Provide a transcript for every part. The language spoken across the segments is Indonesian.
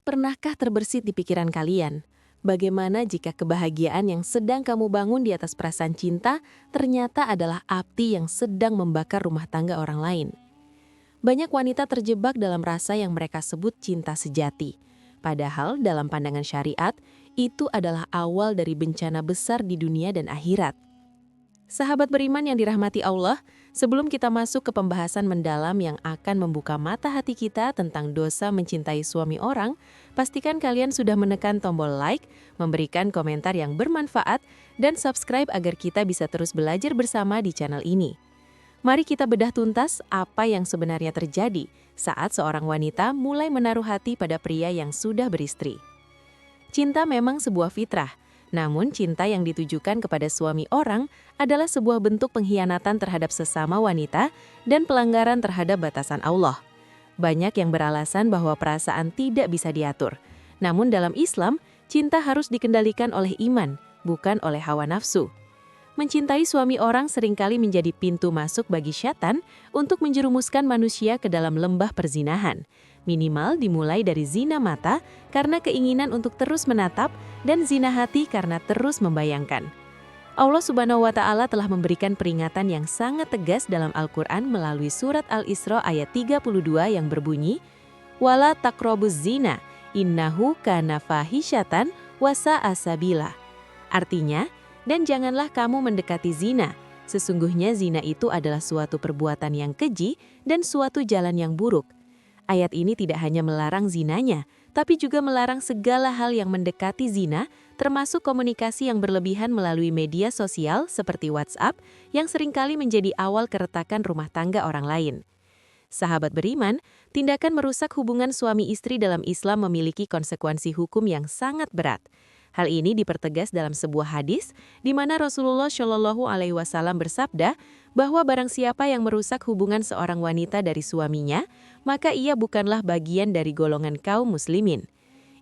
Pernahkah terbersit di pikiran kalian? Bagaimana jika kebahagiaan yang sedang kamu bangun di atas perasaan cinta ternyata adalah api yang sedang membakar rumah tangga orang lain? Banyak wanita terjebak dalam rasa yang mereka sebut cinta sejati. Padahal dalam pandangan syariat, itu adalah awal dari bencana besar di dunia dan akhirat. Sahabat beriman yang dirahmati Allah, sebelum kita masuk ke pembahasan mendalam yang akan membuka mata hati kita tentang dosa mencintai suami orang, pastikan kalian sudah menekan tombol like, memberikan komentar yang bermanfaat, dan subscribe agar kita bisa terus belajar bersama di channel ini. Mari kita bedah tuntas apa yang sebenarnya terjadi saat seorang wanita mulai menaruh hati pada pria yang sudah beristri. Cinta memang sebuah fitrah. Namun, cinta yang ditujukan kepada suami orang adalah sebuah bentuk pengkhianatan terhadap sesama wanita dan pelanggaran terhadap batasan Allah. Banyak yang beralasan bahwa perasaan tidak bisa diatur. Namun dalam Islam, cinta harus dikendalikan oleh iman, bukan oleh hawa nafsu. Mencintai suami orang seringkali menjadi pintu masuk bagi syaitan untuk menjerumuskan manusia ke dalam lembah perzinahan. Minimal dimulai dari zina mata karena keinginan untuk terus menatap dan zina hati karena terus membayangkan. Allah Subhanahu wa Ta'ala telah memberikan peringatan yang sangat tegas dalam Al-Quran melalui surat Al-Isra ayat 32 yang berbunyi, "Wala taqrabuz zina, innahu kana fahisyatan wa sa'a sabila." Artinya, dan janganlah kamu mendekati zina. Sesungguhnya zina itu adalah suatu perbuatan yang keji dan suatu jalan yang buruk. Ayat ini tidak hanya melarang zinanya, tapi juga melarang segala hal yang mendekati zina, termasuk komunikasi yang berlebihan melalui media sosial seperti WhatsApp, yang seringkali menjadi awal keretakan rumah tangga orang lain. Sahabat beriman, tindakan merusak hubungan suami istri dalam Islam memiliki konsekuensi hukum yang sangat berat. Hal ini dipertegas dalam sebuah hadis, di mana Rasulullah Shallallahu Alaihi Wasallam bersabda bahwa barang siapa yang merusak hubungan seorang wanita dari suaminya, maka ia bukanlah bagian dari golongan kaum muslimin.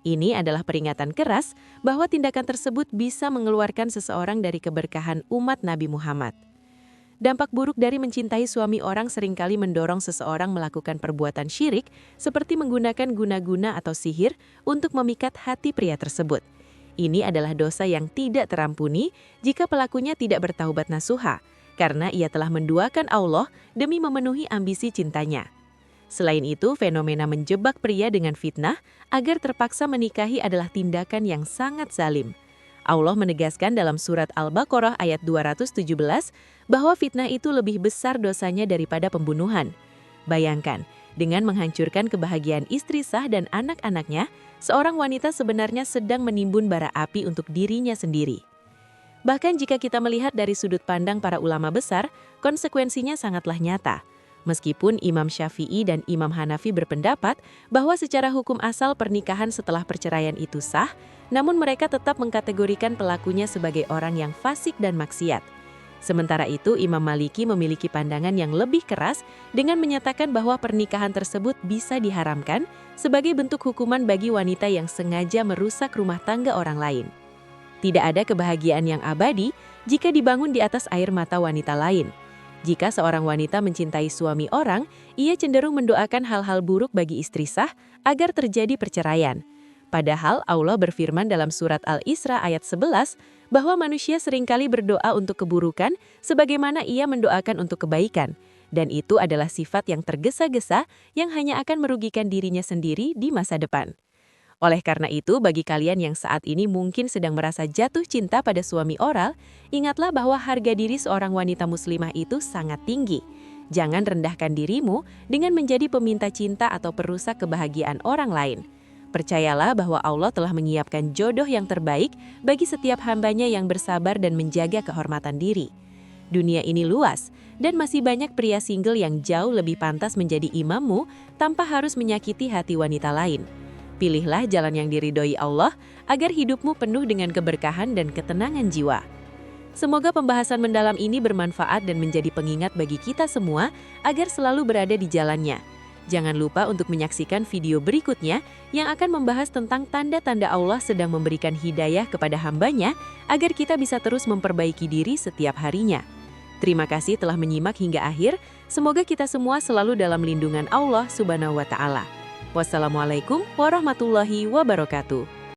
Ini adalah peringatan keras bahwa tindakan tersebut bisa mengeluarkan seseorang dari keberkahan umat Nabi Muhammad. Dampak buruk dari mencintai suami orang seringkali mendorong seseorang melakukan perbuatan syirik, seperti menggunakan guna-guna atau sihir untuk memikat hati pria tersebut. Ini adalah dosa yang tidak terampuni jika pelakunya tidak bertaubat nasuha, karena ia telah menduakan Allah demi memenuhi ambisi cintanya. Selain itu, fenomena menjebak pria dengan fitnah agar terpaksa menikahi adalah tindakan yang sangat zalim. Allah menegaskan dalam surat Al-Baqarah ayat 217 bahwa fitnah itu lebih besar dosanya daripada pembunuhan. Bayangkan, dengan menghancurkan kebahagiaan istri sah dan anak-anaknya, seorang wanita sebenarnya sedang menimbun bara api untuk dirinya sendiri. Bahkan jika kita melihat dari sudut pandang para ulama besar, konsekuensinya sangatlah nyata. Meskipun Imam Syafi'i dan Imam Hanafi berpendapat bahwa secara hukum asal pernikahan setelah perceraian itu sah, namun mereka tetap mengkategorikan pelakunya sebagai orang yang fasik dan maksiat. Sementara itu, Imam Maliki memiliki pandangan yang lebih keras dengan menyatakan bahwa pernikahan tersebut bisa diharamkan sebagai bentuk hukuman bagi wanita yang sengaja merusak rumah tangga orang lain. Tidak ada kebahagiaan yang abadi jika dibangun di atas air mata wanita lain. Jika seorang wanita mencintai suami orang, ia cenderung mendoakan hal-hal buruk bagi istri sah agar terjadi perceraian. Padahal Allah berfirman dalam surat Al-Isra ayat 11 bahwa manusia seringkali berdoa untuk keburukan sebagaimana ia mendoakan untuk kebaikan. Dan itu adalah sifat yang tergesa-gesa yang hanya akan merugikan dirinya sendiri di masa depan. Oleh karena itu, bagi kalian yang saat ini mungkin sedang merasa jatuh cinta pada suami oral, ingatlah bahwa harga diri seorang wanita muslimah itu sangat tinggi. Jangan rendahkan dirimu dengan menjadi peminta cinta atau perusak kebahagiaan orang lain. Percayalah bahwa Allah telah menyiapkan jodoh yang terbaik bagi setiap hambanya yang bersabar dan menjaga kehormatan diri. Dunia ini luas, dan masih banyak pria single yang jauh lebih pantas menjadi imammu tanpa harus menyakiti hati wanita lain. Pilihlah jalan yang diridhoi Allah agar hidupmu penuh dengan keberkahan dan ketenangan jiwa. Semoga pembahasan mendalam ini bermanfaat dan menjadi pengingat bagi kita semua agar selalu berada di jalannya. Jangan lupa untuk menyaksikan video berikutnya yang akan membahas tentang tanda-tanda Allah sedang memberikan hidayah kepada hambanya agar kita bisa terus memperbaiki diri setiap harinya. Terima kasih telah menyimak hingga akhir. Semoga kita semua selalu dalam lindungan Allah Subhanahu wa Ta'ala. Wassalamualaikum warahmatullahi wabarakatuh.